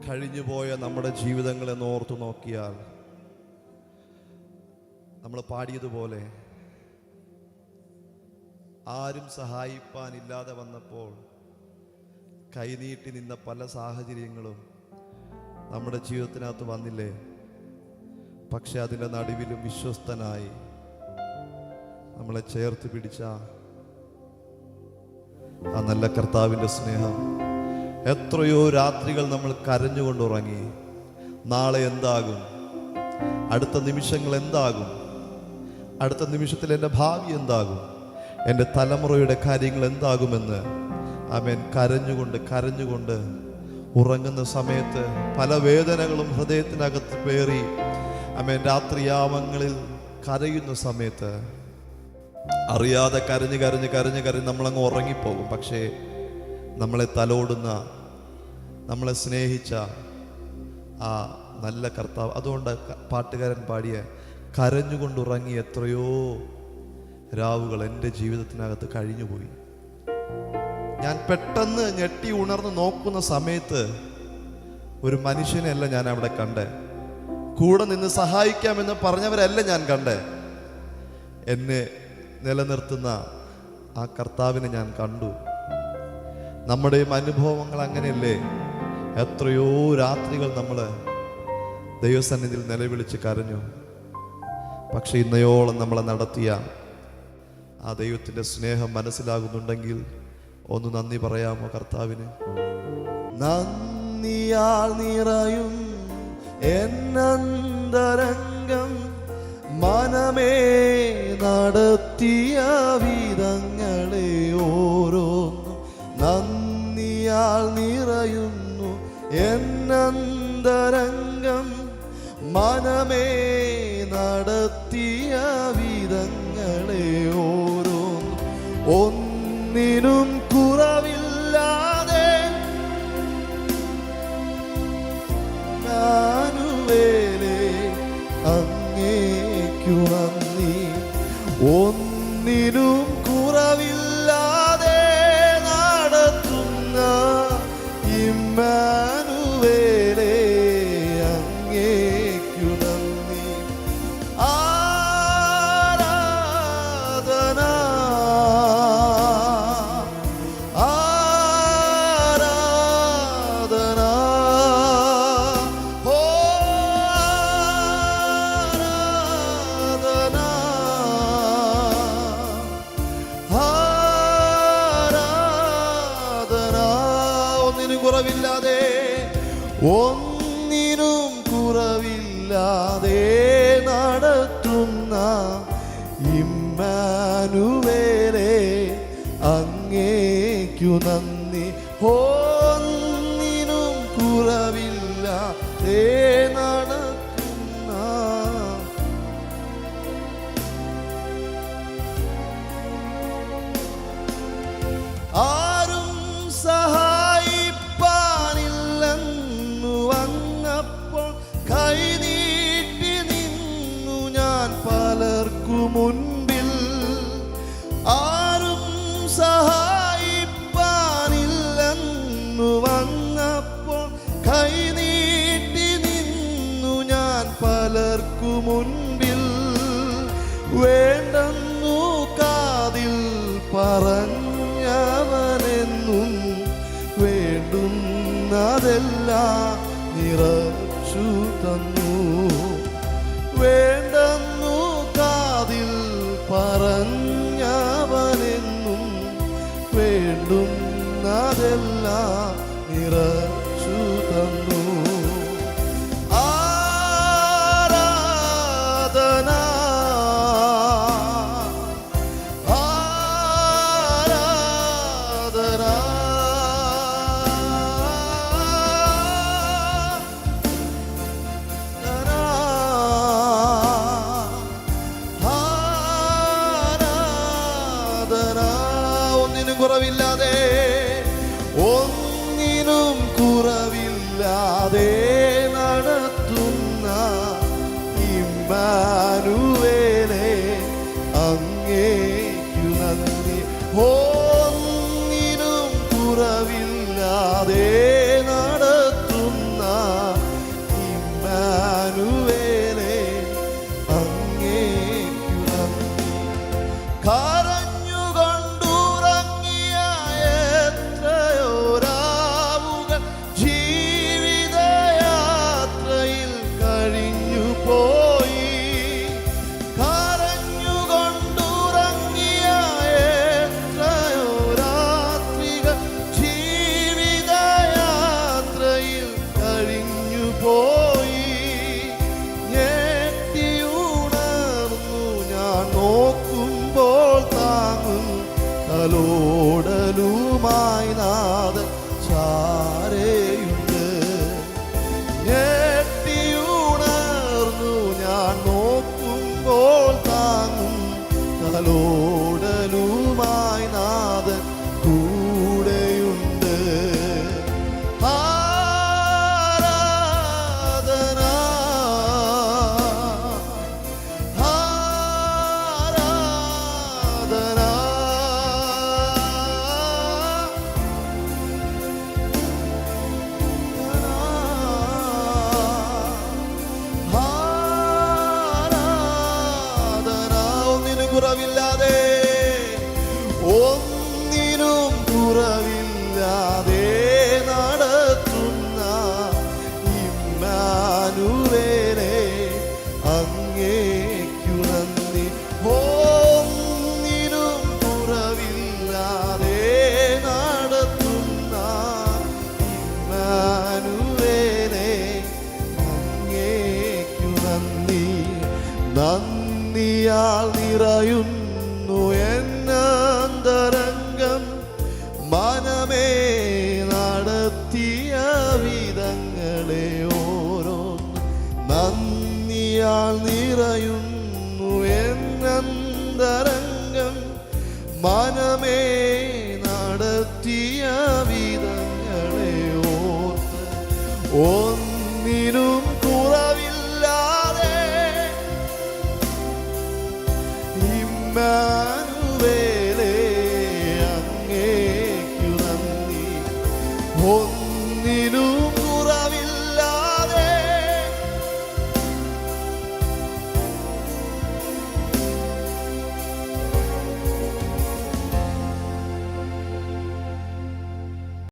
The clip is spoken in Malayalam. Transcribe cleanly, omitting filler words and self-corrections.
കഴിഞ്ഞുപോയ നമ്മുടെ ജീവിതങ്ങളെ ഓർത്തു നോക്കിയാൽ നമ്മൾ പാടിയതുപോലെ ആരും സഹായിപ്പാനില്ലാതെ വന്നപ്പോൾ കൈനീട്ടി നിന്ന പല സാഹചര്യങ്ങളും നമ്മുടെ ജീവിതത്തിനകത്ത് വന്നില്ലേ? പക്ഷെ അതിൻ്റെ നടുവിലും വിശ്വസ്തനായി നമ്മളെ ചേർത്ത് പിടിച്ച ആ നല്ല കർത്താവിൻ്റെ സ്നേഹം. എത്രയോ രാത്രികൾ നമ്മൾ കരഞ്ഞുകൊണ്ടുറങ്ങി. നാളെ എന്താകും, അടുത്ത നിമിഷങ്ങൾ എന്താകും, അടുത്ത നിമിഷത്തിൽ എൻ്റെ ഭാവി എന്താകും, എൻ്റെ തലമുറയുടെ കാര്യങ്ങൾ എന്താകുമെന്ന് ആമേൻ കരഞ്ഞുകൊണ്ട് ഉറങ്ങുന്ന സമയത്ത് പല വേദനകളും ഹൃദയത്തിനകത്ത് പേറി ആമേൻ രാത്രിയാമങ്ങളിൽ കരയുന്ന സമയത്ത് അറിയാതെ കരഞ്ഞ് നമ്മളങ്ങ് ഉറങ്ങിപ്പോകും. പക്ഷേ നമ്മളെ തലോടുന്ന, നമ്മളെ സ്നേഹിച്ച ആ നല്ല കർത്താവ്, അതുകൊണ്ട് പാട്ടുകാരൻ പാടിയ കരഞ്ഞുകൊണ്ടുറങ്ങി എത്രയോ രാവുകൾ എൻ്റെ ജീവിതത്തിനകത്ത് കഴിഞ്ഞുപോയി. ഞാൻ പെട്ടെന്ന് ഞെട്ടി ഉണർന്ന് നോക്കുന്ന സമയത്ത് ഒരു മനുഷ്യനെയല്ല ഞാൻ അവിടെ കണ്ടേ, കൂടെ നിന്ന് സഹായിക്കാമെന്ന് പറഞ്ഞവരല്ല ഞാൻ കണ്ടേ, എന്നെ നിലനിർത്തുന്ന ആ കർത്താവിനെ ഞാൻ കണ്ടു. നമ്മുടെയും അനുഭവങ്ങൾ അങ്ങനെയല്ലേ? എത്രയോ രാത്രികൾ നമ്മൾ ദൈവസന്നിധിയിൽ നിലവിളിച്ച് കരഞ്ഞു. പക്ഷെ ഇന്നയോളം നമ്മളെ നടത്തിയ ആ ദൈവത്തിൻ്റെ സ്നേഹം മനസ്സിലാകുന്നുണ്ടെങ്കിൽ ഒന്ന് നന്ദി പറയാമോ കർത്താവിന്? നന്ദിയാൽ നിറയും എന്നന്തരംഗം, മനമേ നടത്തിയ വിധങ്ങളെ ഓരോന്നും നന്ദിയാൽ നിറയുന്നു എന്നന്തരംഗം, മനമേ നടത്തിയ വിധങ്ങളെ ഓരോന്നും ഒന്നിനും കുറവില്ലാതെ ഞാനുവേലേ അങ്ങേക്കു നന്ദി. ഒന്നിനും കുറവില്ലാതെ നടത്തുന്ന ഇമ്മാനുവേലേ അങ്ങേക്കു നന്ദി. ആരാധന ആരാധന ഓ ആരാധന ആരാധന. ഒന്നിനും കുറവില്ലാതെ, ഒന്നിനും കുറവില്ലാതെ നടത്തുന്ന ഇമ്മാനുവേലേ അങ്ങേക്കു നന്ദി. ഒന്നിനും കുറവില്ലാതെ നടത്തുന്ന ആരും സഹായിപ്പാനില്ലെന്നു വന്നപ്പോൾ കൈനീട്ടി നിന്നു ഞാൻ പലർക്കു മുൻപിൽ. ആരും സഹായിപ്പാനില്ലെന്നു വന്നപ്പോൾ കൈനീട്ടി നിന്നു ഞാൻ പലർക്കു മുൻപിൽ. വേണ്ടെന്നു കാതിൽ പറഞ്ഞവനെന്നും വേണ്ടുന്നതെല്ലാം നിറച്ചു തന്നു. വേണ്ടെന്നു കാതിൽ പറഞ്ഞവനെന്നും വേണ്ടുന്നതെല്ലാം നിറച്ചു തന്നു. ആരാധന ആരാധന ആരാധന. ഒന്നിനും കുറവില്ലാതെ, ഒന്നിനും കുറവില്ലാതെ നടത്തുന്ന ഇമ്മാനുവേലേ അങ്ങേക്കു നന്ദി. ഒന്നിനും കുറവില്ലാതെ നടത്തുന്ന നിറയുന്നു എന്നന്തരംഗം മനമേ നടത്തിയ വിധങ്ങളെ ഓരോന്ന് നന്ദിയാൽ നിറയുന്നു എന്നന്തരംഗം മനമേ നടത്തിയ വിധങ്ങളെ ഓർത്ത് ഒന്നിനും കുറവില്ലാതെ ഇമ്മാനുവേൽ